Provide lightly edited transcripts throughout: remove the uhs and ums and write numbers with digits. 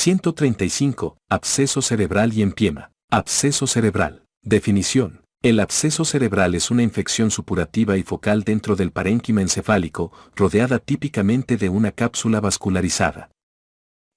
135. Absceso cerebral y empiema. Absceso cerebral. Definición. El absceso cerebral es una infección supurativa y focal dentro del parénquima encefálico, rodeada típicamente de una cápsula vascularizada.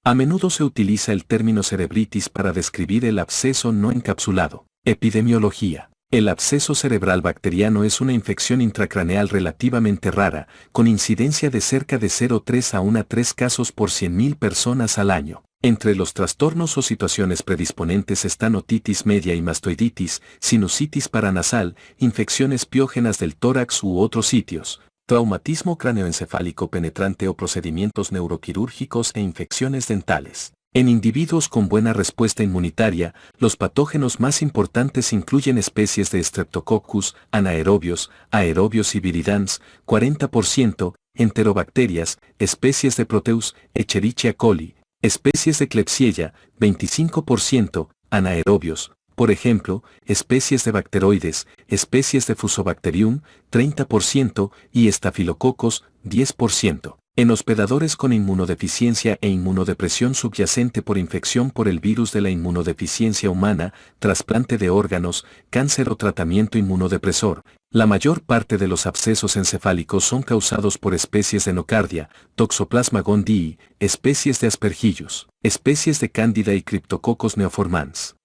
A menudo se utiliza el término cerebritis para describir el absceso no encapsulado. Epidemiología. El absceso cerebral bacteriano es una infección intracraneal relativamente rara, con incidencia de cerca de 0,3 a 1,3 casos por 100.000 personas al año. Entre los trastornos o situaciones predisponentes están otitis media y mastoiditis, sinusitis paranasal, infecciones piógenas del tórax u otros sitios, traumatismo cráneoencefálico penetrante o procedimientos neuroquirúrgicos e infecciones dentales. En individuos con buena respuesta inmunitaria, los patógenos más importantes incluyen especies de Streptococcus, anaerobios, aerobios y viridans, 40%, enterobacterias, especies de Proteus, Escherichia coli, especies de Klebsiella, 25%, anaerobios, por ejemplo, especies de bacteroides, especies de Fusobacterium, 30%, y estafilococos, 10%. En hospedadores con inmunodeficiencia e inmunodepresión subyacente por infección por el virus de la inmunodeficiencia humana, trasplante de órganos, cáncer o tratamiento inmunodepresor, la mayor parte de los abscesos encefálicos son causados por especies de nocardia, Toxoplasma gondii, especies de Aspergillus, especies de Cándida y Cryptococcus neoformans.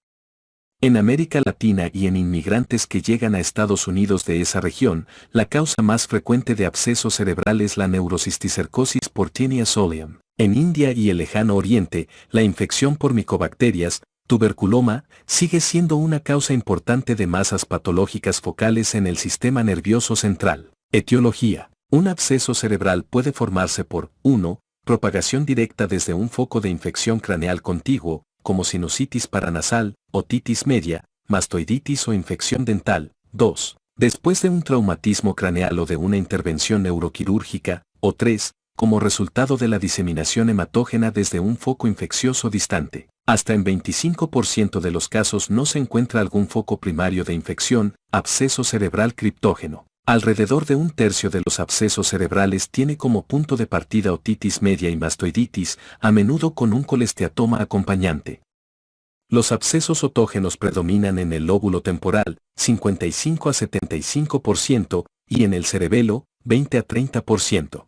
En América Latina y en inmigrantes que llegan a Estados Unidos de esa región, la causa más frecuente de absceso cerebral es la neurocisticercosis por Tinea solium. En India y el Lejano Oriente, la infección por micobacterias, tuberculoma, sigue siendo una causa importante de masas patológicas focales en el sistema nervioso central. Etiología. Un absceso cerebral puede formarse por 1. Propagación directa desde un foco de infección craneal contiguo, como sinusitis paranasal, otitis media, mastoiditis o infección dental. 2. Después de un traumatismo craneal o de una intervención neuroquirúrgica. O 3. Como resultado de la diseminación hematógena desde un foco infeccioso distante. Hasta en 25% de los casos no se encuentra algún foco primario de infección, absceso cerebral criptógeno. Alrededor de un tercio de los abscesos cerebrales tiene como punto de partida otitis media y mastoiditis, a menudo con un colesteatoma acompañante. Los abscesos otógenos predominan en el lóbulo temporal, 55 a 75%, y en el cerebelo, 20 a 30%.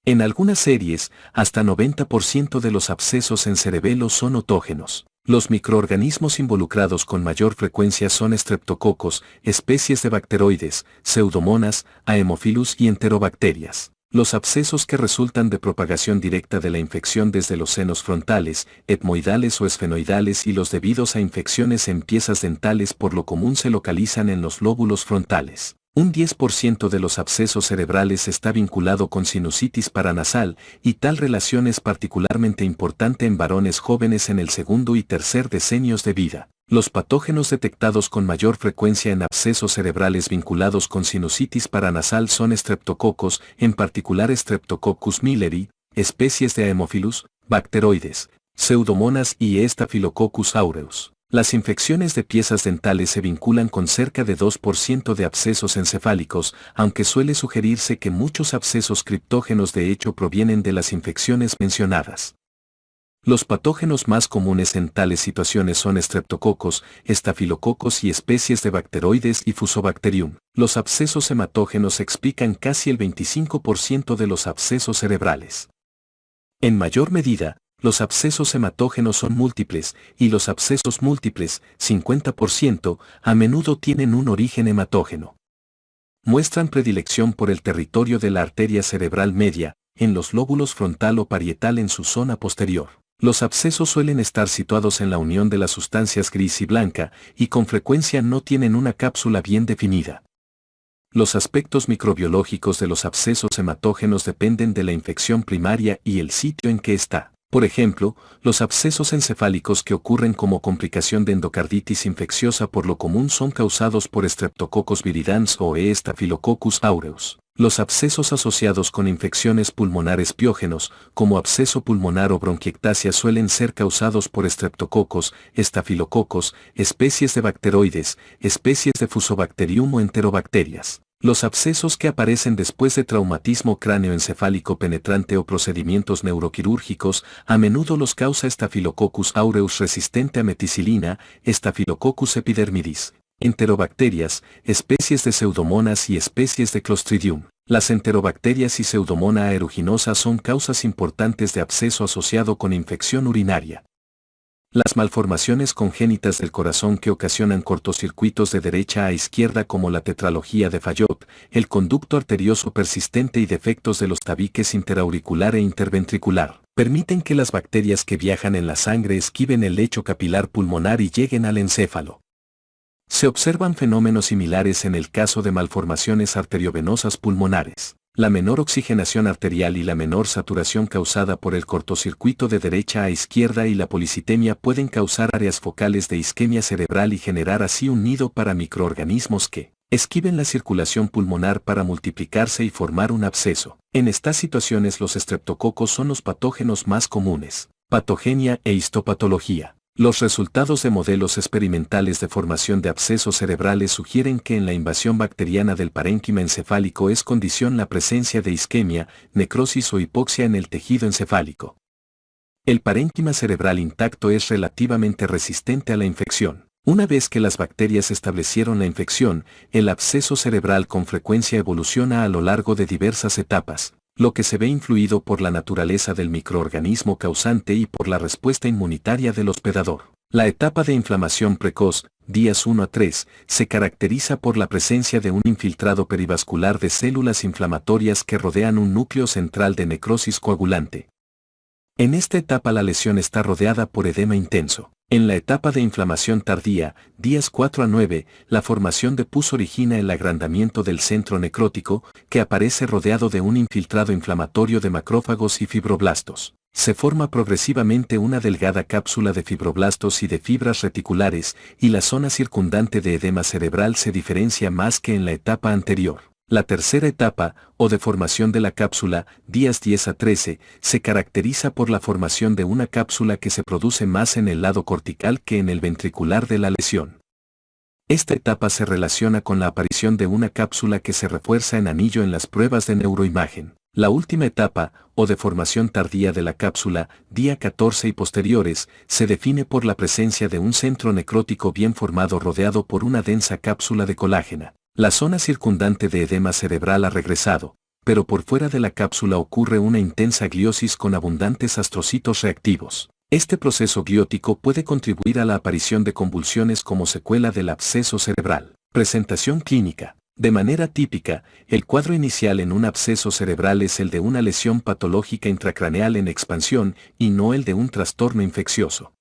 En algunas series, hasta 90% de los abscesos en cerebelo son otógenos. Los microorganismos involucrados con mayor frecuencia son estreptococos, especies de bacteroides, pseudomonas, haemophilus y enterobacterias. Los abscesos que resultan de propagación directa de la infección desde los senos frontales, etmoidales o esfenoidales y los debidos a infecciones en piezas dentales por lo común se localizan en los lóbulos frontales. Un 10% de los abscesos cerebrales está vinculado con sinusitis paranasal, y tal relación es particularmente importante en varones jóvenes en el segundo y tercer decenios de vida. Los patógenos detectados con mayor frecuencia en abscesos cerebrales vinculados con sinusitis paranasal son estreptococos, en particular Streptococcus milleri, especies de Haemophilus, bacteroides, pseudomonas y Staphylococcus aureus. Las infecciones de piezas dentales se vinculan con cerca de 2% de abscesos encefálicos, aunque suele sugerirse que muchos abscesos criptógenos de hecho provienen de las infecciones mencionadas. Los patógenos más comunes en tales situaciones son estreptococos, estafilococos y especies de bacteroides y Fusobacterium. Los abscesos hematógenos explican casi el 25% de los abscesos cerebrales. En mayor medida, los abscesos hematógenos son múltiples, y los abscesos múltiples, 50%, a menudo tienen un origen hematógeno. Muestran predilección por el territorio de la arteria cerebral media, en los lóbulos frontal o parietal en su zona posterior. Los abscesos suelen estar situados en la unión de las sustancias gris y blanca, y con frecuencia no tienen una cápsula bien definida. Los aspectos microbiológicos de los abscesos hematógenos dependen de la infección primaria y el sitio en que está. Por ejemplo, los abscesos encefálicos que ocurren como complicación de endocarditis infecciosa por lo común son causados por Streptococcus viridans o Staphylococcus aureus. Los abscesos asociados con infecciones pulmonares piógenos, como absceso pulmonar o bronquiectasia, suelen ser causados por estreptococos, estafilococos, especies de bacteroides, especies de Fusobacterium o enterobacterias. Los abscesos que aparecen después de traumatismo cráneoencefálico penetrante o procedimientos neuroquirúrgicos a menudo los causa Staphylococcus aureus resistente a meticilina, Staphylococcus epidermidis, enterobacterias, especies de Pseudomonas y especies de Clostridium. Las enterobacterias y Pseudomonas aeruginosa son causas importantes de absceso asociado con infección urinaria. Las malformaciones congénitas del corazón que ocasionan cortocircuitos de derecha a izquierda como la tetralogía de Fayot, el conducto arterioso persistente y defectos de los tabiques interauricular e interventricular, permiten que las bacterias que viajan en la sangre esquiven el lecho capilar pulmonar y lleguen al encéfalo. Se observan fenómenos similares en el caso de malformaciones arteriovenosas pulmonares. La menor oxigenación arterial y la menor saturación causada por el cortocircuito de derecha a izquierda y la policitemia pueden causar áreas focales de isquemia cerebral y generar así un nido para microorganismos que esquiven la circulación pulmonar para multiplicarse y formar un absceso. En estas situaciones los estreptococos son los patógenos más comunes. Patogenia e histopatología. Los resultados de modelos experimentales de formación de abscesos cerebrales sugieren que en la invasión bacteriana del parénquima encefálico es condición la presencia de isquemia, necrosis o hipoxia en el tejido encefálico. El parénquima cerebral intacto es relativamente resistente a la infección. Una vez que las bacterias establecieron la infección, el absceso cerebral con frecuencia evoluciona a lo largo de diversas etapas, lo que se ve influido por la naturaleza del microorganismo causante y por la respuesta inmunitaria del hospedador. La etapa de inflamación precoz, días 1 a 3, se caracteriza por la presencia de un infiltrado perivascular de células inflamatorias que rodean un núcleo central de necrosis coagulante. En esta etapa la lesión está rodeada por edema intenso. En la etapa de inflamación tardía, días 4 a 9, la formación de pus origina el agrandamiento del centro necrótico, que aparece rodeado de un infiltrado inflamatorio de macrófagos y fibroblastos. Se forma progresivamente una delgada cápsula de fibroblastos y de fibras reticulares, y la zona circundante de edema cerebral se diferencia más que en la etapa anterior. La tercera etapa, o de formación de la cápsula, días 10 a 13, se caracteriza por la formación de una cápsula que se produce más en el lado cortical que en el ventricular de la lesión. Esta etapa se relaciona con la aparición de una cápsula que se refuerza en anillo en las pruebas de neuroimagen. La última etapa, o de formación tardía de la cápsula, día 14 y posteriores, se define por la presencia de un centro necrótico bien formado rodeado por una densa cápsula de colágena. La zona circundante de edema cerebral ha regresado, pero por fuera de la cápsula ocurre una intensa gliosis con abundantes astrocitos reactivos. Este proceso gliótico puede contribuir a la aparición de convulsiones como secuela del absceso cerebral. Presentación clínica. De manera típica, el cuadro inicial en un absceso cerebral es el de una lesión patológica intracraneal en expansión y no el de un trastorno infeccioso.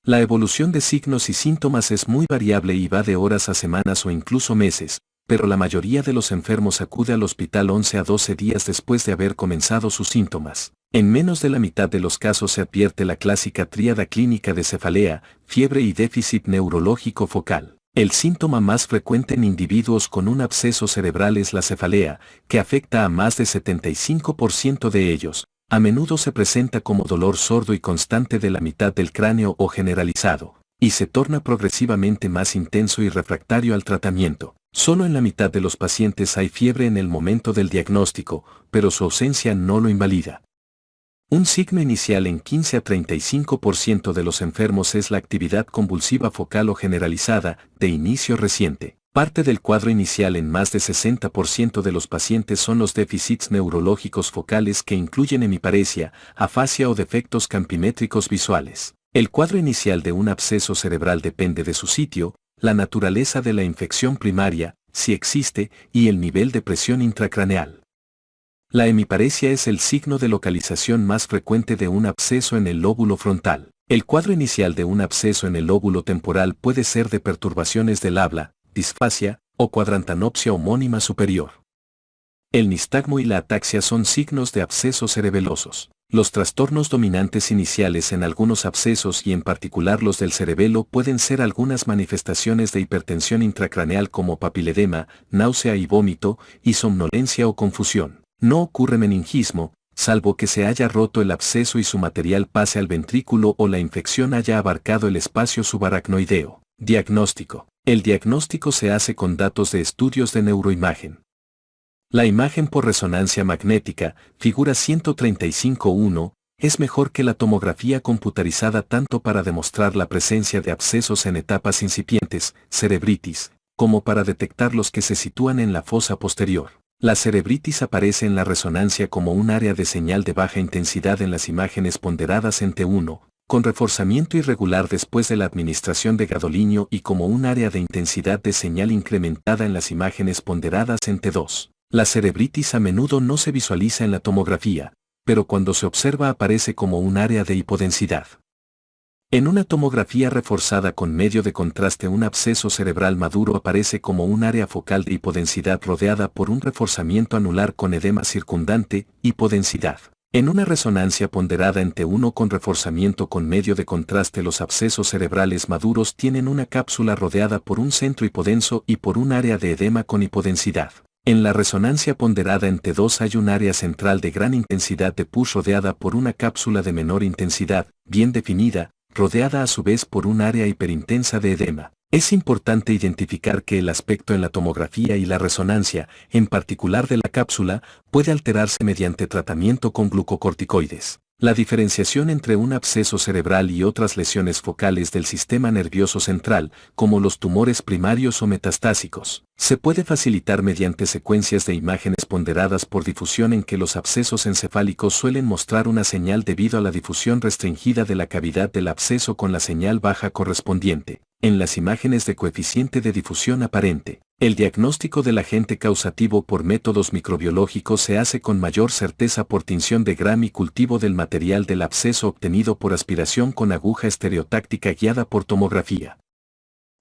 La evolución de signos y síntomas es muy variable y va de horas a semanas o incluso meses, pero la mayoría de los enfermos acude al hospital 11 a 12 días después de haber comenzado sus síntomas. En menos de la mitad de los casos se advierte la clásica tríada clínica de cefalea, fiebre y déficit neurológico focal. El síntoma más frecuente en individuos con un absceso cerebral es la cefalea, que afecta a más de 75% de ellos. A menudo se presenta como dolor sordo y constante de la mitad del cráneo o generalizado, y se torna progresivamente más intenso y refractario al tratamiento. Solo en la mitad de los pacientes hay fiebre en el momento del diagnóstico, pero su ausencia no lo invalida. Un signo inicial en 15 a 35% de los enfermos es la actividad convulsiva focal o generalizada, de inicio reciente. Parte del cuadro inicial en más de 60% de los pacientes son los déficits neurológicos focales que incluyen hemiparesia, afasia o defectos campimétricos visuales. El cuadro inicial de un absceso cerebral depende de su sitio, la naturaleza de la infección primaria, si existe, y el nivel de presión intracraneal. La hemiparesia es el signo de localización más frecuente de un absceso en el lóbulo frontal. El cuadro inicial de un absceso en el lóbulo temporal puede ser de perturbaciones del habla, disfasia o cuadrantanopsia homónima superior. El nistagmo y la ataxia son signos de abscesos cerebelosos. Los trastornos dominantes iniciales en algunos abscesos y en particular los del cerebelo pueden ser algunas manifestaciones de hipertensión intracraneal como papiledema, náusea y vómito, y somnolencia o confusión. No ocurre meningismo, salvo que se haya roto el absceso y su material pase al ventrículo o la infección haya abarcado el espacio subaracnoideo. Diagnóstico. El diagnóstico se hace con datos de estudios de neuroimagen. La imagen por resonancia magnética, figura 135.1, es mejor que la tomografía computarizada tanto para demostrar la presencia de abscesos en etapas incipientes, cerebritis, como para detectar los que se sitúan en la fosa posterior. La cerebritis aparece en la resonancia como un área de señal de baja intensidad en las imágenes ponderadas en T1, con reforzamiento irregular después de la administración de gadolínio y como un área de intensidad de señal incrementada en las imágenes ponderadas en T2. La cerebritis a menudo no se visualiza en la tomografía, pero cuando se observa aparece como un área de hipodensidad. En una tomografía reforzada con medio de contraste, un absceso cerebral maduro aparece como un área focal de hipodensidad rodeada por un reforzamiento anular con edema circundante, hipodensidad. En una resonancia ponderada en T1 con reforzamiento con medio de contraste, los abscesos cerebrales maduros tienen una cápsula rodeada por un centro hipodenso y por un área de edema con hipodensidad. En la resonancia ponderada en T2 hay un área central de gran intensidad de push rodeada por una cápsula de menor intensidad, bien definida, rodeada a su vez por un área hiperintensa de edema. Es importante identificar que el aspecto en la tomografía y la resonancia, en particular de la cápsula, puede alterarse mediante tratamiento con glucocorticoides. La diferenciación entre un absceso cerebral y otras lesiones focales del sistema nervioso central, como los tumores primarios o metastásicos, se puede facilitar mediante secuencias de imágenes ponderadas por difusión en que los abscesos encefálicos suelen mostrar una señal debido a la difusión restringida de la cavidad del absceso con la señal baja correspondiente. En las imágenes de coeficiente de difusión aparente, el diagnóstico del agente causativo por métodos microbiológicos se hace con mayor certeza por tinción de Gram y cultivo del material del absceso obtenido por aspiración con aguja estereotáctica guiada por tomografía.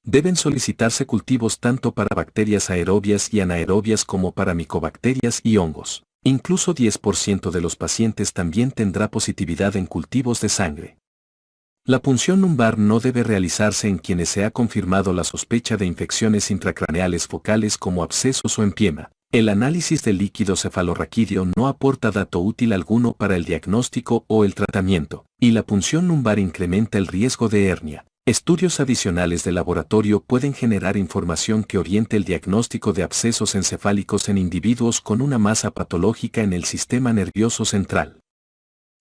Deben solicitarse cultivos tanto para bacterias aerobias y anaerobias como para micobacterias y hongos. Incluso 10% de los pacientes también tendrá positividad en cultivos de sangre. La punción lumbar no debe realizarse en quienes se ha confirmado la sospecha de infecciones intracraneales focales como abscesos o empiema. El análisis del líquido cefalorraquídeo no aporta dato útil alguno para el diagnóstico o el tratamiento, y la punción lumbar incrementa el riesgo de hernia. Estudios adicionales de laboratorio pueden generar información que oriente el diagnóstico de abscesos encefálicos en individuos con una masa patológica en el sistema nervioso central.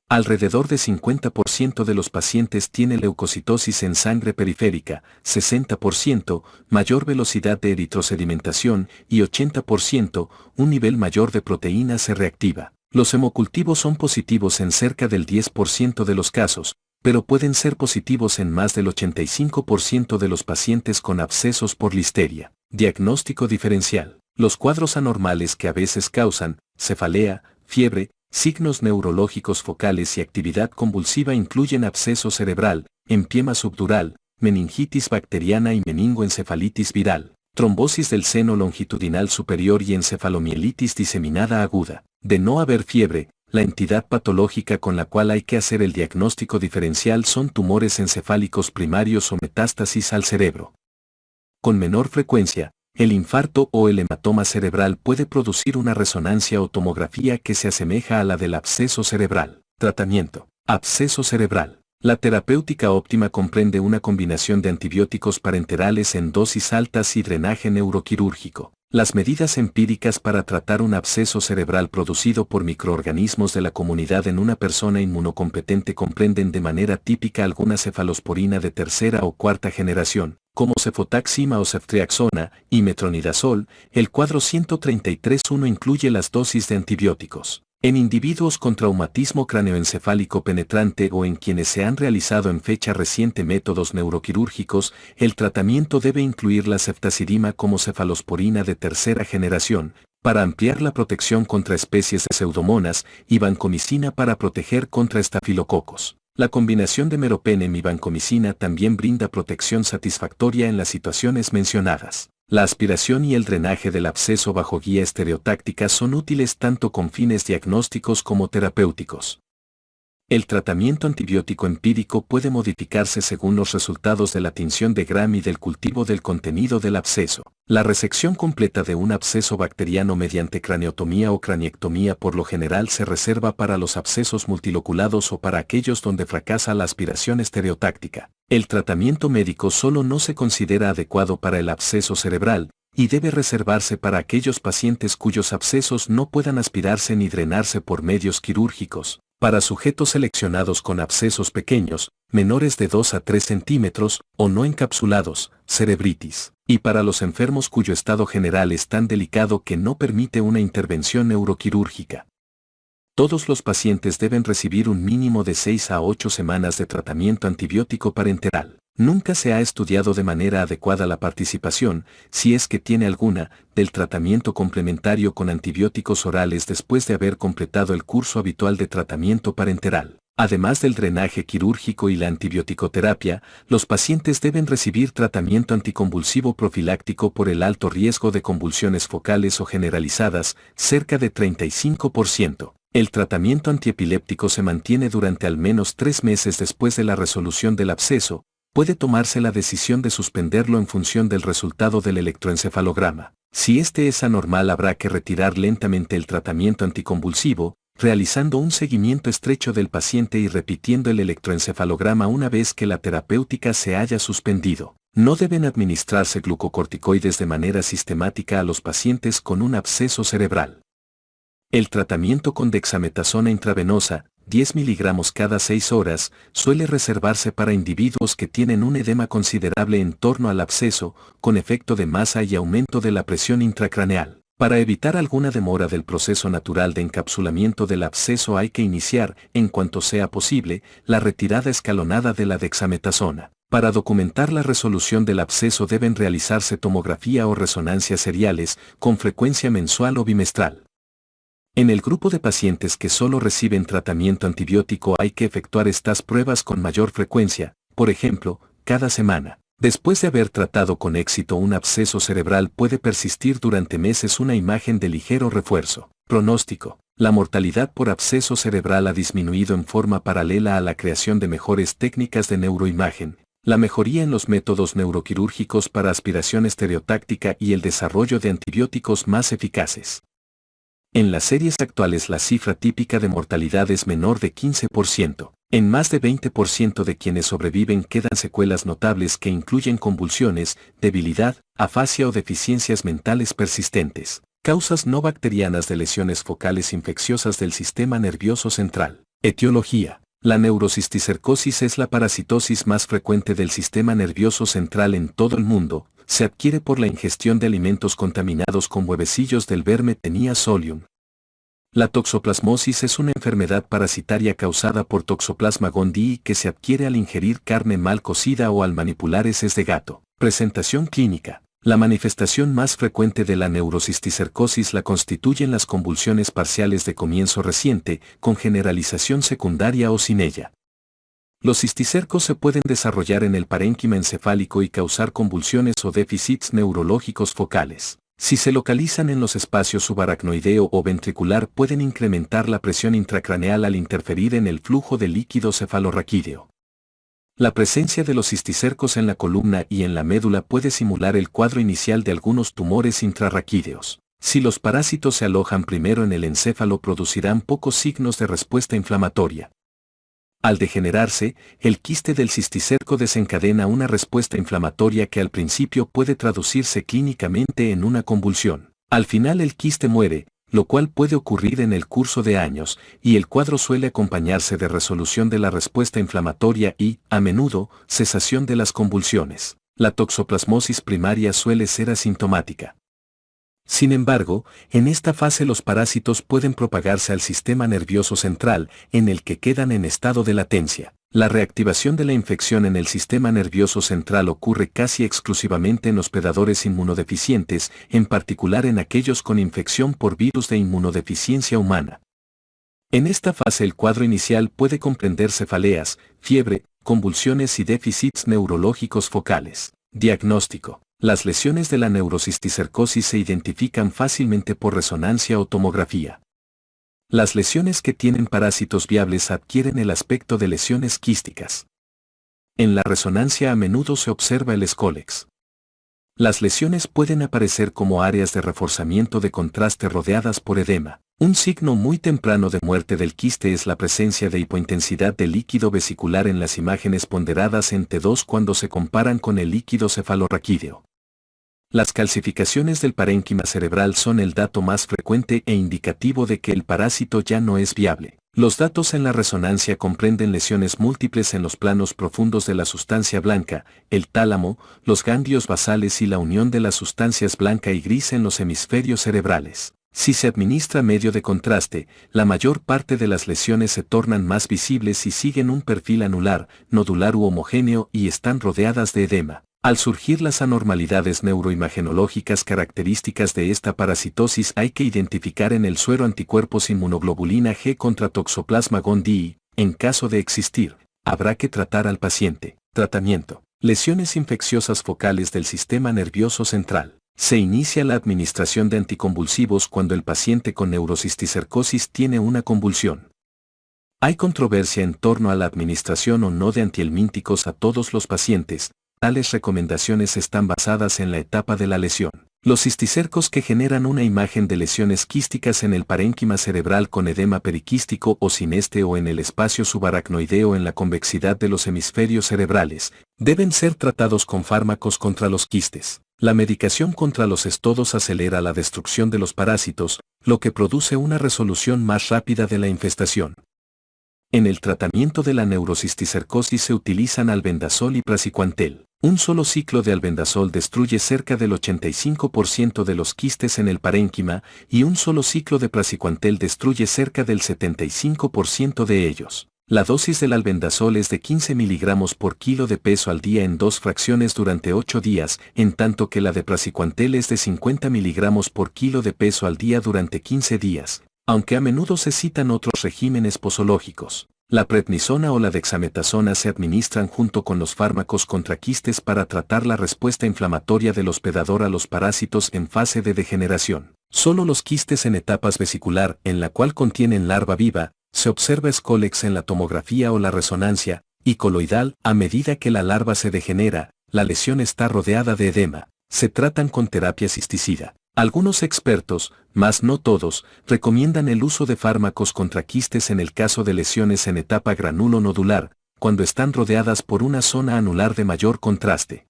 Alrededor de 50% de los pacientes tiene leucocitosis en sangre periférica, 60%, mayor velocidad de eritrosedimentación y 80%, un nivel mayor de proteína C reactiva. Los hemocultivos son positivos en cerca del 10% de los casos, pero pueden ser positivos en más del 85% de los pacientes con abscesos por listeria. Diagnóstico diferencial. Los cuadros anormales que a veces causan cefalea, fiebre, signos neurológicos focales y actividad convulsiva incluyen absceso cerebral, empiema subdural, meningitis bacteriana y meningoencefalitis viral, trombosis del seno longitudinal superior y encefalomielitis diseminada aguda. De no haber fiebre, la entidad patológica con la cual hay que hacer el diagnóstico diferencial son tumores encefálicos primarios o metástasis al cerebro. Con menor frecuencia, el infarto o el hematoma cerebral puede producir una resonancia o tomografía que se asemeja a la del absceso cerebral. Tratamiento. Absceso cerebral. La terapéutica óptima comprende una combinación de antibióticos parenterales en dosis altas y drenaje neuroquirúrgico. Las medidas empíricas para tratar un absceso cerebral producido por microorganismos de la comunidad en una persona inmunocompetente comprenden de manera típica alguna cefalosporina de tercera o cuarta generación, como cefotaxima o ceftriaxona, y metronidazol. El cuadro 133.1 incluye las dosis de antibióticos. En individuos con traumatismo craneoencefálico penetrante o en quienes se han realizado en fecha reciente métodos neuroquirúrgicos, el tratamiento debe incluir la ceftazidima como cefalosporina de tercera generación, para ampliar la protección contra especies de pseudomonas, y vancomicina para proteger contra estafilococos. La combinación de meropenem y vancomicina también brinda protección satisfactoria en las situaciones mencionadas. La aspiración y el drenaje del absceso bajo guía estereotáctica son útiles tanto con fines diagnósticos como terapéuticos. El tratamiento antibiótico empírico puede modificarse según los resultados de la tinción de Gram y del cultivo del contenido del absceso. La resección completa de un absceso bacteriano mediante craneotomía o craniectomía por lo general se reserva para los abscesos multiloculados o para aquellos donde fracasa la aspiración estereotáctica. El tratamiento médico solo no se considera adecuado para el absceso cerebral y debe reservarse para aquellos pacientes cuyos abscesos no puedan aspirarse ni drenarse por medios quirúrgicos. Para sujetos seleccionados con abscesos pequeños, menores de 2 a 3 centímetros, o no encapsulados, cerebritis. Y para los enfermos cuyo estado general es tan delicado que no permite una intervención neuroquirúrgica. Todos los pacientes deben recibir un mínimo de 6 a 8 semanas de tratamiento antibiótico parenteral. Nunca se ha estudiado de manera adecuada la participación, si es que tiene alguna, del tratamiento complementario con antibióticos orales después de haber completado el curso habitual de tratamiento parenteral. Además del drenaje quirúrgico y la antibioticoterapia, los pacientes deben recibir tratamiento anticonvulsivo profiláctico por el alto riesgo de convulsiones focales o generalizadas, cerca de 35%. El tratamiento antiepiléptico se mantiene durante al menos 3 meses después de la resolución del absceso. Puede tomarse la decisión de suspenderlo en función del resultado del electroencefalograma. Si este es anormal, habrá que retirar lentamente el tratamiento anticonvulsivo, realizando un seguimiento estrecho del paciente y repitiendo el electroencefalograma una vez que la terapéutica se haya suspendido. No deben administrarse glucocorticoides de manera sistemática a los pacientes con un absceso cerebral. El tratamiento con dexametasona intravenosa, 10 miligramos cada 6 horas, suele reservarse para individuos que tienen un edema considerable en torno al absceso, con efecto de masa y aumento de la presión intracraneal. Para evitar alguna demora del proceso natural de encapsulamiento del absceso hay que iniciar, en cuanto sea posible, la retirada escalonada de la dexametasona. Para documentar la resolución del absceso deben realizarse tomografía o resonancias seriales, con frecuencia mensual o bimestral. En el grupo de pacientes que solo reciben tratamiento antibiótico hay que efectuar estas pruebas con mayor frecuencia, por ejemplo, cada semana. Después de haber tratado con éxito un absceso cerebral puede persistir durante meses una imagen de ligero refuerzo. Pronóstico. La mortalidad por absceso cerebral ha disminuido en forma paralela a la creación de mejores técnicas de neuroimagen, la mejoría en los métodos neuroquirúrgicos para aspiración estereotáctica y el desarrollo de antibióticos más eficaces. En las series actuales la cifra típica de mortalidad es menor de 15%. En más de 20% de quienes sobreviven quedan secuelas notables que incluyen convulsiones, debilidad, afasia o deficiencias mentales persistentes. Causas no bacterianas de lesiones focales infecciosas del sistema nervioso central. Etiología. La neurocisticercosis es la parasitosis más frecuente del sistema nervioso central en todo el mundo. Se adquiere por la ingestión de alimentos contaminados con huevecillos del verme Taenia solium. La toxoplasmosis es una enfermedad parasitaria causada por Toxoplasma gondii que se adquiere al ingerir carne mal cocida o al manipular heces de gato. Presentación clínica. La manifestación más frecuente de la neurocisticercosis la constituyen las convulsiones parciales de comienzo reciente, con generalización secundaria o sin ella. Los cisticercos se pueden desarrollar en el parénquima encefálico y causar convulsiones o déficits neurológicos focales. Si se localizan en los espacios subaracnoideo o ventricular pueden incrementar la presión intracraneal al interferir en el flujo de líquido cefalorraquídeo. La presencia de los cisticercos en la columna y en la médula puede simular el cuadro inicial de algunos tumores intrarraquídeos. Si los parásitos se alojan primero en el encéfalo producirán pocos signos de respuesta inflamatoria. Al degenerarse, el quiste del cisticerco desencadena una respuesta inflamatoria que al principio puede traducirse clínicamente en una convulsión. Al final el quiste muere, lo cual puede ocurrir en el curso de años, y el cuadro suele acompañarse de resolución de la respuesta inflamatoria y, a menudo, cesación de las convulsiones. La toxoplasmosis primaria suele ser asintomática. Sin embargo, en esta fase los parásitos pueden propagarse al sistema nervioso central, en el que quedan en estado de latencia. La reactivación de la infección en el sistema nervioso central ocurre casi exclusivamente en hospedadores inmunodeficientes, en particular en aquellos con infección por virus de inmunodeficiencia humana. En esta fase el cuadro inicial puede comprender cefaleas, fiebre, convulsiones y déficits neurológicos focales. Diagnóstico. Las lesiones de la neurocisticercosis se identifican fácilmente por resonancia o tomografía. Las lesiones que tienen parásitos viables adquieren el aspecto de lesiones quísticas. En la resonancia a menudo se observa el escólex. Las lesiones pueden aparecer como áreas de reforzamiento de contraste rodeadas por edema. Un signo muy temprano de muerte del quiste es la presencia de hipointensidad de líquido vesicular en las imágenes ponderadas en T2 cuando se comparan con el líquido cefalorraquídeo. Las calcificaciones del parénquima cerebral son el dato más frecuente e indicativo de que el parásito ya no es viable. Los datos en la resonancia comprenden lesiones múltiples en los planos profundos de la sustancia blanca, el tálamo, los ganglios basales y la unión de las sustancias blanca y gris en los hemisferios cerebrales. Si se administra medio de contraste, la mayor parte de las lesiones se tornan más visibles y siguen un perfil anular, nodular u homogéneo y están rodeadas de edema. Al surgir las anormalidades neuroimagenológicas características de esta parasitosis hay que identificar en el suero anticuerpos inmunoglobulina G contra Toxoplasma gondii. En caso de existir, habrá que tratar al paciente. Tratamiento. Lesiones infecciosas focales del sistema nervioso central. Se inicia la administración de anticonvulsivos cuando el paciente con neurocisticercosis tiene una convulsión. Hay controversia en torno a la administración o no de antihelmínticos a todos los pacientes. Tales recomendaciones están basadas en la etapa de la lesión. Los cisticercos que generan una imagen de lesiones quísticas en el parénquima cerebral con edema periquístico o sin este o en el espacio subaracnoideo en la convexidad de los hemisferios cerebrales, deben ser tratados con fármacos contra los quistes. La medicación contra los estodos acelera la destrucción de los parásitos, lo que produce una resolución más rápida de la infestación. En el tratamiento de la neurocisticercosis se utilizan albendazol y praziquantel. Un solo ciclo de albendazol destruye cerca del 85% de los quistes en el parénquima y un solo ciclo de praziquantel destruye cerca del 75% de ellos. La dosis del albendazol es de 15 mg por kilo de peso al día en 2 fracciones durante 8 días, en tanto que la de praziquantel es de 50 mg por kilo de peso al día durante 15 días, aunque a menudo se citan otros regímenes posológicos. La prednisona o la dexametasona se administran junto con los fármacos contra quistes para tratar la respuesta inflamatoria del hospedador a los parásitos en fase de degeneración. Solo los quistes en etapas vesicular, en la cual contienen larva viva, se observa Scolex en la tomografía o la resonancia, y coloidal, a medida que la larva se degenera, la lesión está rodeada de edema. Se tratan con terapia cisticida. Algunos expertos, mas no todos, recomiendan el uso de fármacos contra quistes en el caso de lesiones en etapa granulo-nodular, cuando están rodeadas por una zona anular de mayor contraste.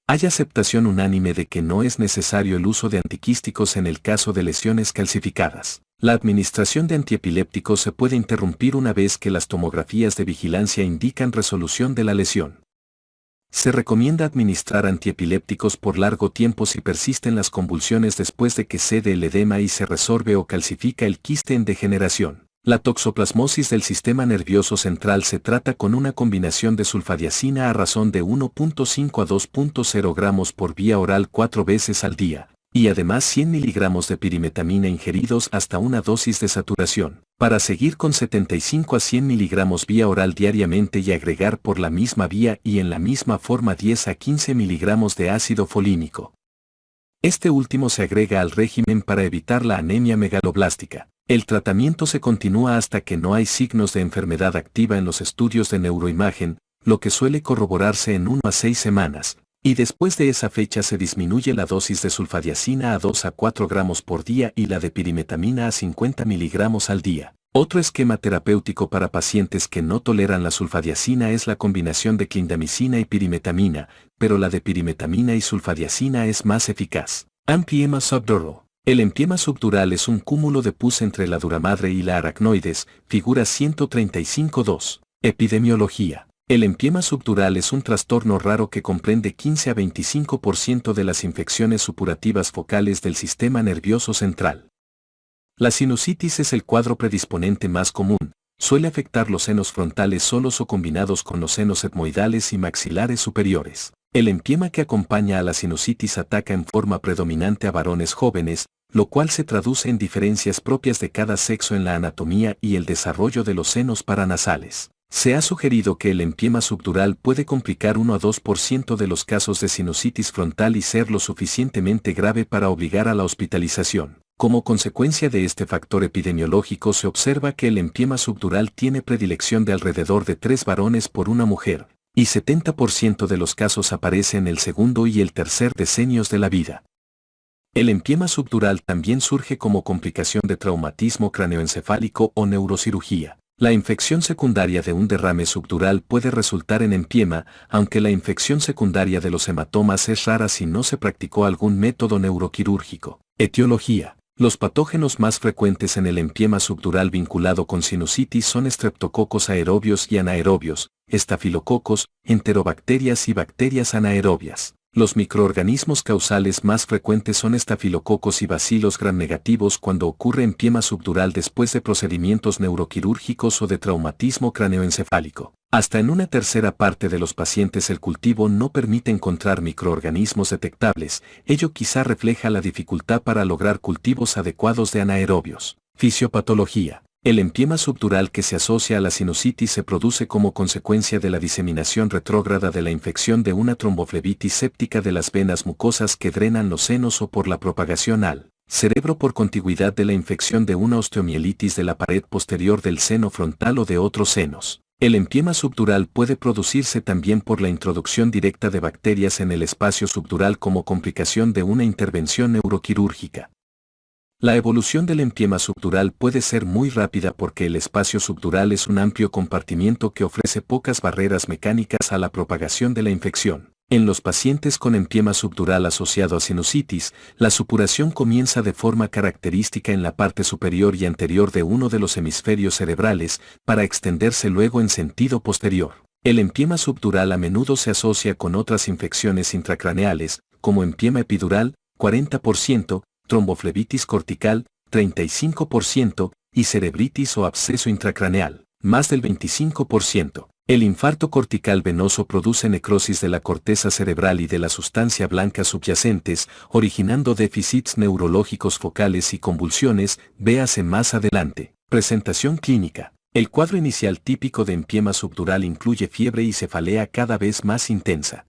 Hay aceptación unánime de que no es necesario el uso de antiquísticos en el caso de lesiones calcificadas. La administración de antiepilépticos se puede interrumpir una vez que las tomografías de vigilancia indican resolución de la lesión. Se recomienda administrar antiepilépticos por largo tiempo si persisten las convulsiones después de que cede el edema y se resorbe o calcifica el quiste en degeneración. La toxoplasmosis del sistema nervioso central se trata con una combinación de sulfadiazina a razón de 1.5 a 2.0 gramos por vía oral 4 veces al día, y además 100 miligramos de pirimetamina ingeridos hasta una dosis de saturación, para seguir con 75 a 100 miligramos vía oral diariamente y agregar por la misma vía y en la misma forma 10 a 15 miligramos de ácido folínico. Este último se agrega al régimen para evitar la anemia megaloblástica. El tratamiento se continúa hasta que no hay signos de enfermedad activa en los estudios de neuroimagen, lo que suele corroborarse en 1 a 6 semanas, y después de esa fecha se disminuye la dosis de sulfadiazina a 2 a 4 gramos por día y la de pirimetamina a 50 miligramos al día. Otro esquema terapéutico para pacientes que no toleran la sulfadiazina es la combinación de clindamicina y pirimetamina, pero la de pirimetamina y sulfadiazina es más eficaz. Empiema subdural. El empiema subdural es un cúmulo de pus entre la duramadre y la aracnoides, figura 135.2. Epidemiología. El empiema subdural es un trastorno raro que comprende 15 a 25% de las infecciones supurativas focales del sistema nervioso central. La sinusitis es el cuadro predisponente más común, suele afectar los senos frontales solos o combinados con los senos etmoidales y maxilares superiores. El empiema que acompaña a la sinusitis ataca en forma predominante a varones jóvenes, lo cual se traduce en diferencias propias de cada sexo en la anatomía y el desarrollo de los senos paranasales. Se ha sugerido que el empiema subdural puede complicar 1 a 2% de los casos de sinusitis frontal y ser lo suficientemente grave para obligar a la hospitalización. Como consecuencia de este factor epidemiológico se observa que el empiema subdural tiene predilección de alrededor de 3 varones por una mujer, y 70% de los casos aparece en el segundo y el tercer decenios de la vida. El empiema subdural también surge como complicación de traumatismo craneoencefálico o neurocirugía. La infección secundaria de un derrame subdural puede resultar en empiema, aunque la infección secundaria de los hematomas es rara si no se practicó algún método neuroquirúrgico. Etiología. Los patógenos más frecuentes en el empiema subdural vinculado con sinusitis son estreptococos aerobios y anaerobios, estafilococos, enterobacterias y bacterias anaerobias. Los microorganismos causales más frecuentes son estafilococos y bacilos gram negativos cuando ocurre empiema subdural después de procedimientos neuroquirúrgicos o de traumatismo craneoencefálico. Hasta en una tercera parte de los pacientes el cultivo no permite encontrar microorganismos detectables, ello quizá refleja la dificultad para lograr cultivos adecuados de anaerobios. Fisiopatología. El empiema subdural que se asocia a la sinusitis se produce como consecuencia de la diseminación retrógrada de la infección de una tromboflebitis séptica de las venas mucosas que drenan los senos o por la propagación al cerebro por contigüidad de la infección de una osteomielitis de la pared posterior del seno frontal o de otros senos. El empiema subdural puede producirse también por la introducción directa de bacterias en el espacio subdural como complicación de una intervención neuroquirúrgica. La evolución del empiema subdural puede ser muy rápida porque el espacio subdural es un amplio compartimiento que ofrece pocas barreras mecánicas a la propagación de la infección. En los pacientes con empiema subdural asociado a sinusitis, la supuración comienza de forma característica en la parte superior y anterior de uno de los hemisferios cerebrales, para extenderse luego en sentido posterior. El empiema subdural a menudo se asocia con otras infecciones intracraneales, como empiema epidural, 40%, tromboflebitis cortical, 35%, y cerebritis o absceso intracraneal, más del 25%. El infarto cortical venoso produce necrosis de la corteza cerebral y de la sustancia blanca subyacentes, originando déficits neurológicos focales y convulsiones, véase más adelante. Presentación clínica. El cuadro inicial típico de empiema subdural incluye fiebre y cefalea cada vez más intensa.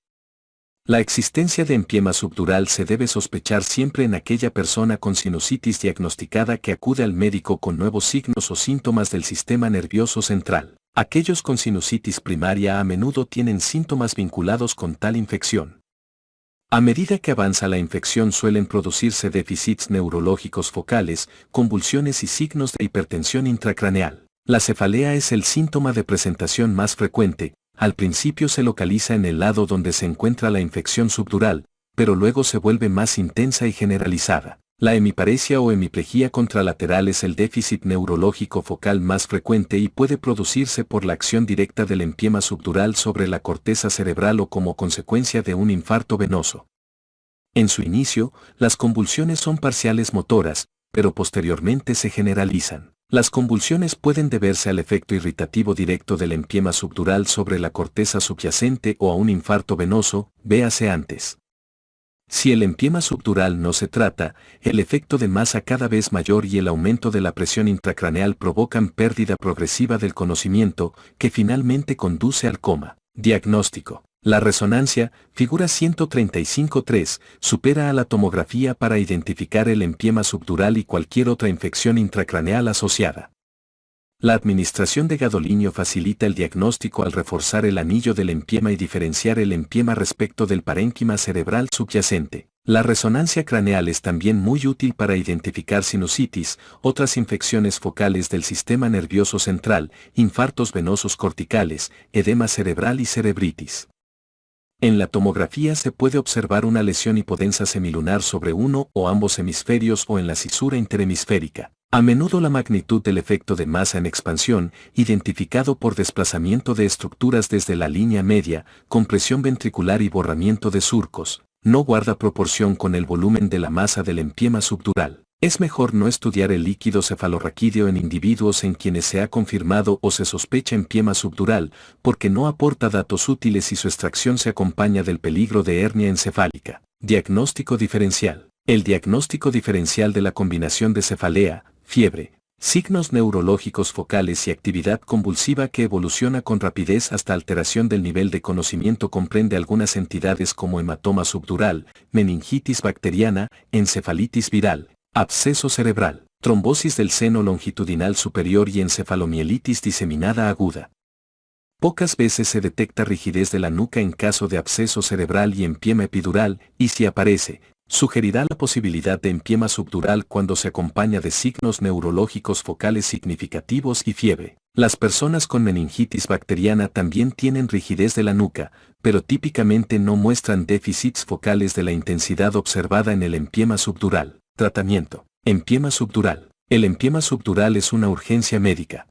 La existencia de empiema subdural se debe sospechar siempre en aquella persona con sinusitis diagnosticada que acude al médico con nuevos signos o síntomas del sistema nervioso central. Aquellos con sinusitis primaria a menudo tienen síntomas vinculados con tal infección. A medida que avanza la infección suelen producirse déficits neurológicos focales, convulsiones y signos de hipertensión intracraneal. La cefalea es el síntoma de presentación más frecuente. Al principio se localiza en el lado donde se encuentra la infección subdural, pero luego se vuelve más intensa y generalizada. La hemiparesia o hemiplegia contralateral es el déficit neurológico focal más frecuente y puede producirse por la acción directa del empiema subdural sobre la corteza cerebral o como consecuencia de un infarto venoso. En su inicio, las convulsiones son parciales motoras, pero posteriormente se generalizan. Las convulsiones pueden deberse al efecto irritativo directo del empiema subdural sobre la corteza subyacente o a un infarto venoso, véase antes. Si el empiema subdural no se trata, el efecto de masa cada vez mayor y el aumento de la presión intracraneal provocan pérdida progresiva del conocimiento, que finalmente conduce al coma. Diagnóstico. La resonancia, figura 135.3, supera a la tomografía para identificar el empiema subdural y cualquier otra infección intracraneal asociada. La administración de gadolinio facilita el diagnóstico al reforzar el anillo del empiema y diferenciar el empiema respecto del parénquima cerebral subyacente. La resonancia craneal es también muy útil para identificar sinusitis, otras infecciones focales del sistema nervioso central, infartos venosos corticales, edema cerebral y cerebritis. En la tomografía se puede observar una lesión hipodensa semilunar sobre uno o ambos hemisferios o en la cisura interhemisférica. A menudo la magnitud del efecto de masa en expansión, identificado por desplazamiento de estructuras desde la línea media, compresión ventricular y borramiento de surcos, no guarda proporción con el volumen de la masa del empiema subdural. Es mejor no estudiar el líquido cefalorraquídeo en individuos en quienes se ha confirmado o se sospecha empiema subdural, porque no aporta datos útiles y su extracción se acompaña del peligro de hernia encefálica. Diagnóstico diferencial. El diagnóstico diferencial de la combinación de cefalea, fiebre, signos neurológicos focales y actividad convulsiva que evoluciona con rapidez hasta alteración del nivel de conocimiento comprende algunas entidades como hematoma subdural, meningitis bacteriana, encefalitis viral, absceso cerebral, trombosis del seno longitudinal superior y encefalomielitis diseminada aguda. Pocas veces se detecta rigidez de la nuca en caso de absceso cerebral y empiema epidural, y si aparece, Sugerirá la posibilidad de empiema subdural cuando se acompaña de signos neurológicos focales significativos y fiebre. Las personas con meningitis bacteriana también tienen rigidez de la nuca, pero típicamente no muestran déficits focales de la intensidad observada en el empiema subdural. Tratamiento. Empiema subdural. El empiema subdural es una urgencia médica.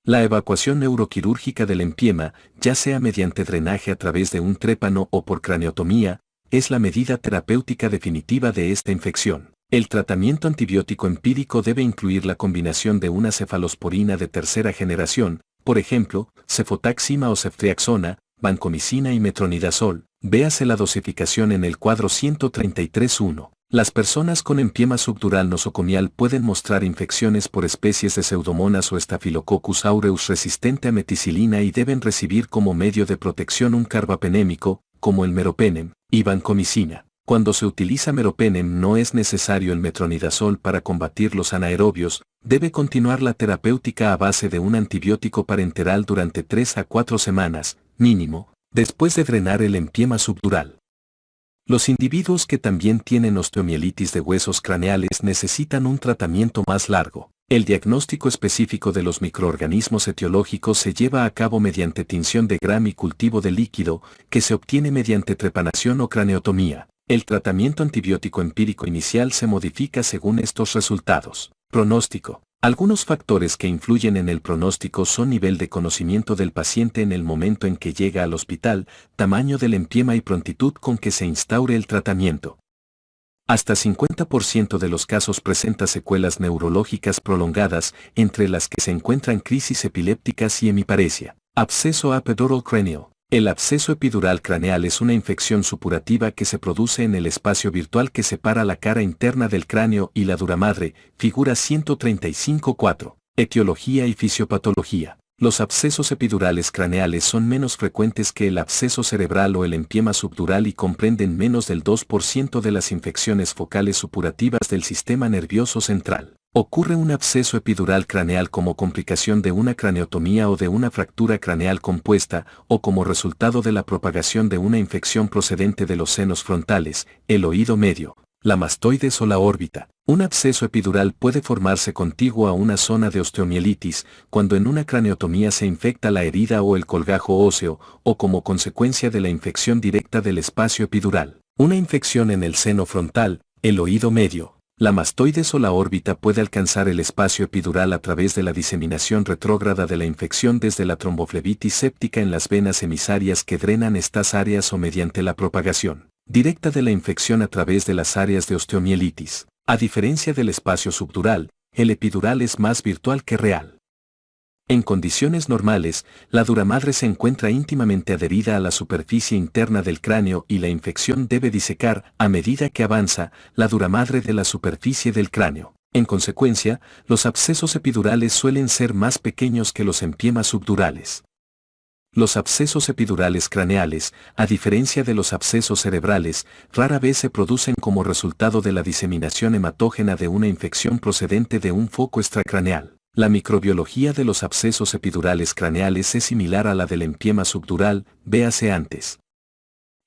La evacuación neuroquirúrgica del empiema, ya sea mediante drenaje a través de un trépano o por craneotomía, es la medida terapéutica definitiva de esta infección. El tratamiento antibiótico empírico debe incluir la combinación de una cefalosporina de tercera generación, por ejemplo, cefotaxima o ceftriaxona, vancomicina y metronidazol. Véase la dosificación en el cuadro 133.1. Las personas con empiema subdural nosocomial pueden mostrar infecciones por especies de Pseudomonas o Staphylococcus aureus resistente a meticilina y deben recibir como medio de protección un carbapenémico, como el meropenem, y vancomicina. Cuando se utiliza meropenem no es necesario el metronidazol para combatir los anaerobios, debe continuar la terapéutica a base de un antibiótico parenteral durante 3 a 4 semanas, mínimo, después de drenar el empiema subdural. Los individuos que también tienen osteomielitis de huesos craneales necesitan un tratamiento más largo. El diagnóstico específico de los microorganismos etiológicos se lleva a cabo mediante tinción de Gram y cultivo de líquido, que se obtiene mediante trepanación o craneotomía. El tratamiento antibiótico empírico inicial se modifica según estos resultados. Pronóstico. Algunos factores que influyen en el pronóstico son nivel de conocimiento del paciente en el momento en que llega al hospital, tamaño del empiema y prontitud con que se instaure el tratamiento. Hasta 50% de los casos presenta secuelas neurológicas prolongadas, entre las que se encuentran crisis epilépticas y hemiparesia. Absceso epidural cranial. El absceso epidural craneal es una infección supurativa que se produce en el espacio virtual que separa la cara interna del cráneo y la duramadre, figura 135.4. Etiología y fisiopatología. Los abscesos epidurales craneales son menos frecuentes que el absceso cerebral o el empiema subdural y comprenden menos del 2% de las infecciones focales supurativas del sistema nervioso central. Ocurre un absceso epidural craneal como complicación de una craneotomía o de una fractura craneal compuesta, o como resultado de la propagación de una infección procedente de los senos frontales, el oído medio, la mastoides o la órbita. Un absceso epidural puede formarse contiguo a una zona de osteomielitis, cuando en una craneotomía se infecta la herida o el colgajo óseo, o como consecuencia de la infección directa del espacio epidural. Una infección en el seno frontal, el oído medio, la mastoides o la órbita puede alcanzar el espacio epidural a través de la diseminación retrógrada de la infección desde la tromboflebitis séptica en las venas emisarias que drenan estas áreas o mediante la propagación directa de la infección a través de las áreas de osteomielitis. A diferencia del espacio subdural, el epidural es más virtual que real. En condiciones normales, la duramadre se encuentra íntimamente adherida a la superficie interna del cráneo y la infección debe disecar, a medida que avanza, la duramadre de la superficie del cráneo. En consecuencia, los abscesos epidurales suelen ser más pequeños que los empiemas subdurales. Los abscesos epidurales craneales, a diferencia de los abscesos cerebrales, rara vez se producen como resultado de la diseminación hematógena de una infección procedente de un foco extracraneal. La microbiología de los abscesos epidurales craneales es similar a la del empiema subdural, véase antes.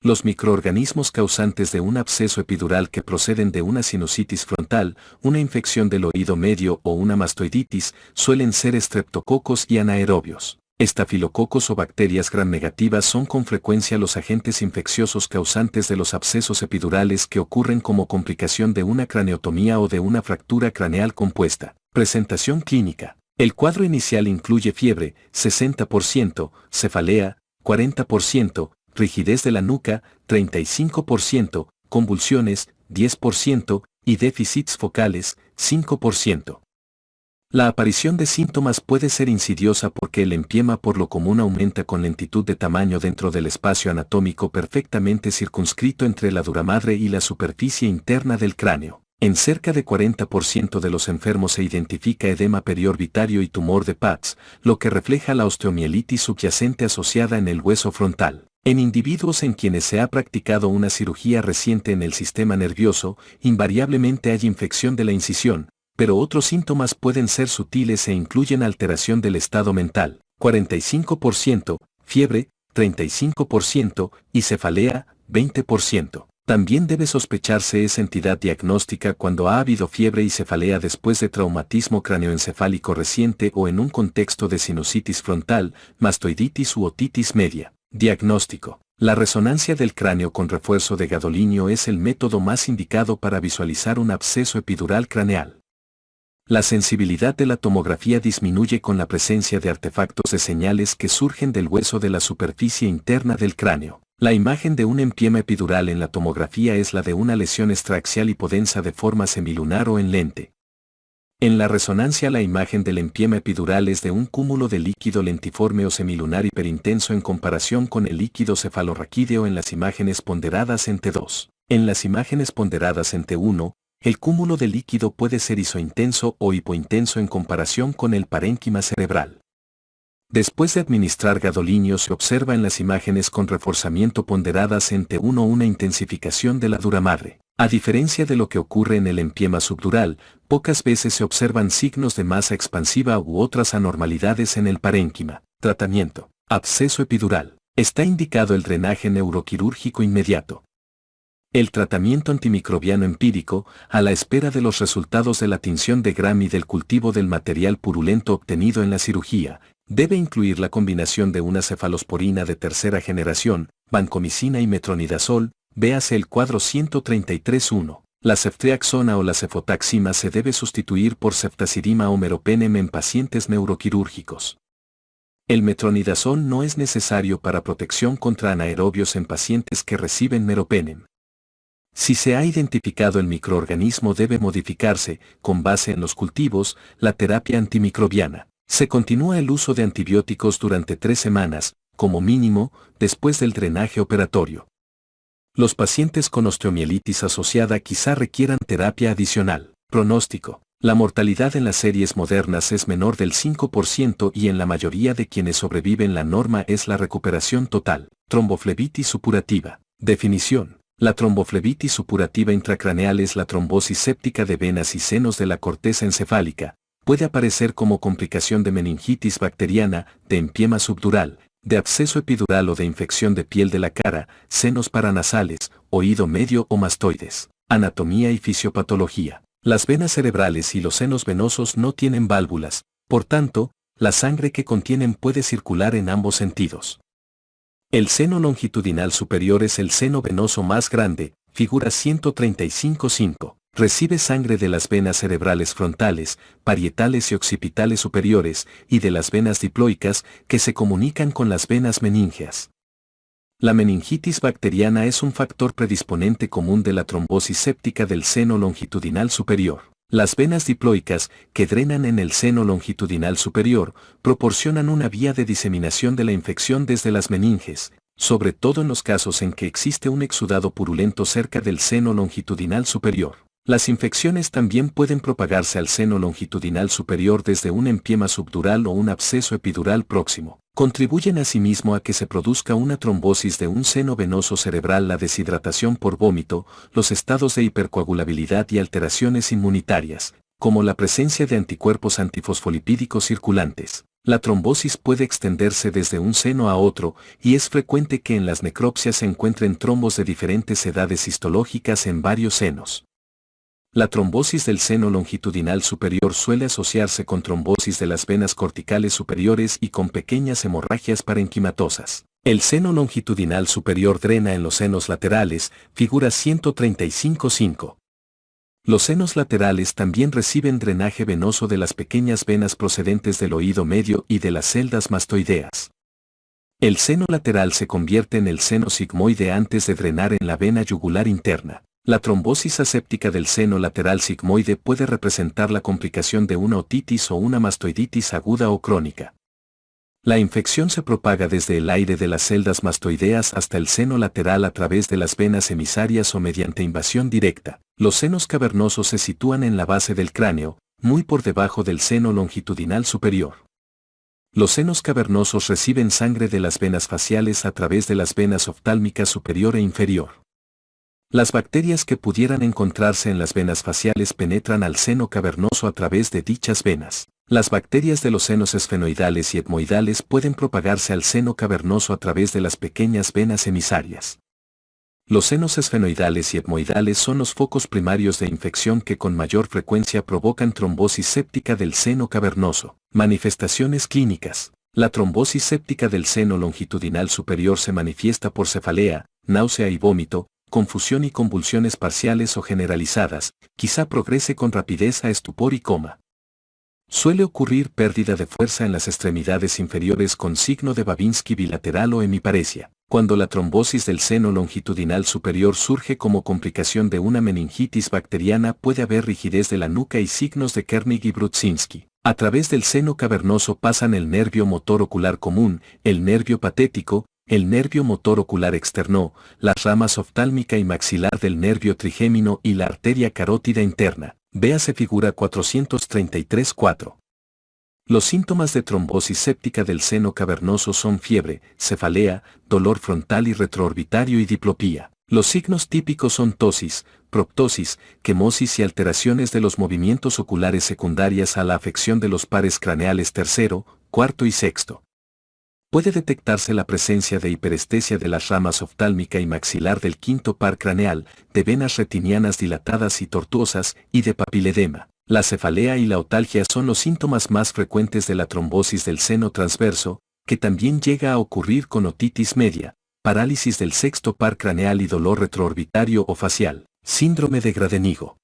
Los microorganismos causantes de un absceso epidural que proceden de una sinusitis frontal, una infección del oído medio o una mastoiditis suelen ser streptococos y anaerobios. Estafilococos o bacterias gram negativas son con frecuencia los agentes infecciosos causantes de los abscesos epidurales que ocurren como complicación de una craneotomía o de una fractura craneal compuesta. Presentación clínica. El cuadro inicial incluye fiebre, 60%, cefalea, 40%, rigidez de la nuca, 35%, convulsiones, 10%, y déficits focales, 5%. La aparición de síntomas puede ser insidiosa porque el empiema por lo común aumenta con lentitud de tamaño dentro del espacio anatómico perfectamente circunscrito entre la duramadre y la superficie interna del cráneo. En cerca de 40% de los enfermos se identifica edema periorbitario y tumor de Pats, lo que refleja la osteomielitis subyacente asociada en el hueso frontal. En individuos en quienes se ha practicado una cirugía reciente en el sistema nervioso, invariablemente hay infección de la incisión, pero otros síntomas pueden ser sutiles e incluyen alteración del estado mental, 45%, fiebre, 35%, y cefalea, 20%. También debe sospecharse esa entidad diagnóstica cuando ha habido fiebre y cefalea después de traumatismo cráneoencefálico reciente o en un contexto de sinusitis frontal, mastoiditis u otitis media. Diagnóstico. La resonancia del cráneo con refuerzo de gadolinio es el método más indicado para visualizar un absceso epidural craneal. La sensibilidad de la tomografía disminuye con la presencia de artefactos de señales que surgen del hueso de la superficie interna del cráneo. La imagen de un empiema epidural en la tomografía es la de una lesión extraaxial hipodensa de forma semilunar o en lente. En la resonancia la imagen del empiema epidural es de un cúmulo de líquido lentiforme o semilunar hiperintenso en comparación con el líquido cefalorraquídeo en las imágenes ponderadas en T2. En las imágenes ponderadas en T1, el cúmulo de líquido puede ser isointenso o hipointenso en comparación con el parénquima cerebral. Después de administrar gadolinio se observa en las imágenes con reforzamiento ponderadas en T1 una intensificación de la duramadre. A diferencia de lo que ocurre en el empiema subdural, pocas veces se observan signos de masa expansiva u otras anormalidades en el parénquima. Tratamiento. Absceso epidural. Está indicado el drenaje neuroquirúrgico inmediato. El tratamiento antimicrobiano empírico, a la espera de los resultados de la tinción de Gram y del cultivo del material purulento obtenido en la cirugía, debe incluir la combinación de una cefalosporina de tercera generación, vancomicina y metronidazol, véase el cuadro 133.1. La ceftriaxona o la cefotaxima se debe sustituir por ceftazidima o meropenem en pacientes neuroquirúrgicos. El metronidazol no es necesario para protección contra anaerobios en pacientes que reciben meropenem. Si se ha identificado el microorganismo debe modificarse, con base en los cultivos, la terapia antimicrobiana. Se continúa el uso de antibióticos durante 3 semanas, como mínimo, después del drenaje operatorio. Los pacientes con osteomielitis asociada quizá requieran terapia adicional. Pronóstico. La mortalidad en las series modernas es menor del 5% y en la mayoría de quienes sobreviven la norma es la recuperación total. Tromboflebitis supurativa. Definición. La tromboflebitis supurativa intracraneal es la trombosis séptica de venas y senos de la corteza encefálica. Puede aparecer como complicación de meningitis bacteriana, de empiema subdural, de absceso epidural o de infección de piel de la cara, senos paranasales, oído medio o mastoides. Anatomía y fisiopatología. Las venas cerebrales y los senos venosos no tienen válvulas, por tanto, la sangre que contienen puede circular en ambos sentidos. El seno longitudinal superior es el seno venoso más grande, figura 135.5. Recibe sangre de las venas cerebrales frontales, parietales y occipitales superiores, y de las venas diploicas, que se comunican con las venas meníngeas. La meningitis bacteriana es un factor predisponente común de la trombosis séptica del seno longitudinal superior. Las venas diploicas, que drenan en el seno longitudinal superior, proporcionan una vía de diseminación de la infección desde las meninges, sobre todo en los casos en que existe un exudado purulento cerca del seno longitudinal superior. Las infecciones también pueden propagarse al seno longitudinal superior desde un empiema subdural o un absceso epidural próximo. Contribuyen asimismo a que se produzca una trombosis de un seno venoso cerebral, la deshidratación por vómito, los estados de hipercoagulabilidad y alteraciones inmunitarias, como la presencia de anticuerpos antifosfolipídicos circulantes. La trombosis puede extenderse desde un seno a otro, y es frecuente que en las necropsias se encuentren trombos de diferentes edades histológicas en varios senos. La trombosis del seno longitudinal superior suele asociarse con trombosis de las venas corticales superiores y con pequeñas hemorragias parenquimatosas. El seno longitudinal superior drena en los senos laterales, figura 135.5. Los senos laterales también reciben drenaje venoso de las pequeñas venas procedentes del oído medio y de las celdas mastoideas. El seno lateral se convierte en el seno sigmoide antes de drenar en la vena yugular interna. La trombosis aséptica del seno lateral sigmoide puede representar la complicación de una otitis o una mastoiditis aguda o crónica. La infección se propaga desde el aire de las celdas mastoideas hasta el seno lateral a través de las venas emisarias o mediante invasión directa. Los senos cavernosos se sitúan en la base del cráneo, muy por debajo del seno longitudinal superior. Los senos cavernosos reciben sangre de las venas faciales a través de las venas oftálmicas superior e inferior. Las bacterias que pudieran encontrarse en las venas faciales penetran al seno cavernoso a través de dichas venas. Las bacterias de los senos esfenoidales y etmoidales pueden propagarse al seno cavernoso a través de las pequeñas venas emisarias. Los senos esfenoidales y etmoidales son los focos primarios de infección que con mayor frecuencia provocan trombosis séptica del seno cavernoso. Manifestaciones clínicas. La trombosis séptica del seno longitudinal superior se manifiesta por cefalea, náusea y vómito, confusión y convulsiones parciales o generalizadas, quizá progrese con rapidez a estupor y coma. Suele ocurrir pérdida de fuerza en las extremidades inferiores con signo de Babinski bilateral o hemiparesia. Cuando la trombosis del seno longitudinal superior surge como complicación de una meningitis bacteriana, puede haber rigidez de la nuca y signos de Kernig y Brudzinski. A través del seno cavernoso pasan el nervio motor ocular común, el nervio patético, el nervio motor ocular externo, las ramas oftálmica y maxilar del nervio trigémino y la arteria carótida interna. Véase figura 433-4. Los síntomas de trombosis séptica del seno cavernoso son fiebre, cefalea, dolor frontal y retroorbitario y diplopía. Los signos típicos son tosis, proptosis, quemosis y alteraciones de los movimientos oculares secundarias a la afección de los pares craneales tercero, cuarto y sexto. Puede detectarse la presencia de hiperestesia de las ramas oftálmica y maxilar del quinto par craneal, de venas retinianas dilatadas y tortuosas y de papiledema. La cefalea y la otalgia son los síntomas más frecuentes de la trombosis del seno transverso, que también llega a ocurrir con otitis media, parálisis del sexto par craneal y dolor retroorbitario o facial. Síndrome de Gradenigo.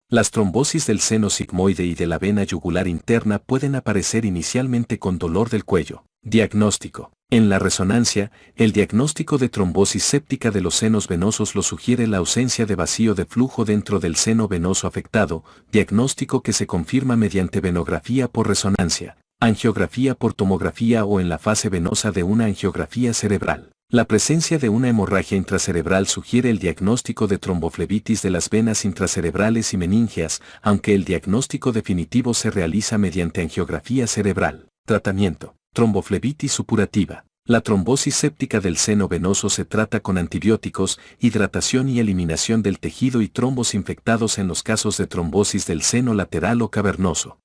Las trombosis del seno sigmoide y de la vena yugular interna pueden aparecer inicialmente con dolor del cuello. Diagnóstico. En la resonancia, el diagnóstico de trombosis séptica de los senos venosos lo sugiere la ausencia de vacío de flujo dentro del seno venoso afectado, diagnóstico que se confirma mediante venografía por resonancia, angiografía por tomografía o en la fase venosa de una angiografía cerebral. La presencia de una hemorragia intracerebral sugiere el diagnóstico de tromboflebitis de las venas intracerebrales y meningias, aunque el diagnóstico definitivo se realiza mediante angiografía cerebral. Tratamiento. Tromboflebitis supurativa. La trombosis séptica del seno venoso se trata con antibióticos, hidratación y eliminación del tejido y trombos infectados en los casos de trombosis del seno lateral o cavernoso.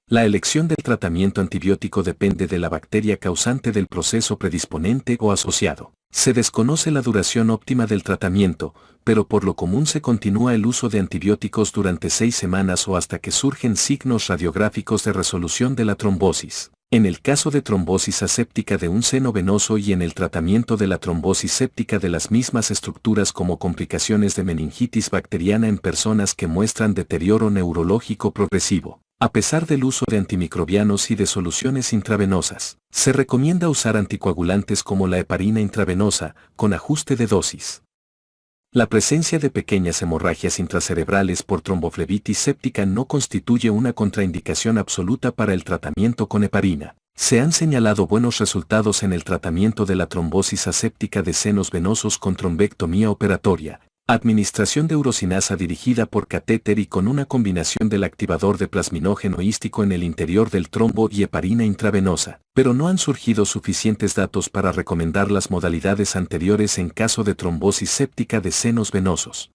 La elección del tratamiento antibiótico depende de la bacteria causante del proceso predisponente o asociado. Se desconoce la duración óptima del tratamiento, pero por lo común se continúa el uso de antibióticos durante 6 semanas o hasta que surgen signos radiográficos de resolución de la trombosis. En el caso de trombosis aséptica de un seno venoso y en el tratamiento de la trombosis séptica de las mismas estructuras como complicaciones de meningitis bacteriana en personas que muestran deterioro neurológico progresivo. A pesar del uso de antimicrobianos y de soluciones intravenosas, se recomienda usar anticoagulantes como la heparina intravenosa, con ajuste de dosis. La presencia de pequeñas hemorragias intracerebrales por tromboflebitis séptica no constituye una contraindicación absoluta para el tratamiento con heparina. Se han señalado buenos resultados en el tratamiento de la trombosis aséptica de senos venosos con trombectomía operatoria, administración de urosinasa dirigida por catéter y con una combinación del activador de plasminógeno hístico en el interior del trombo y heparina intravenosa, pero no han surgido suficientes datos para recomendar las modalidades anteriores en caso de trombosis séptica de senos venosos.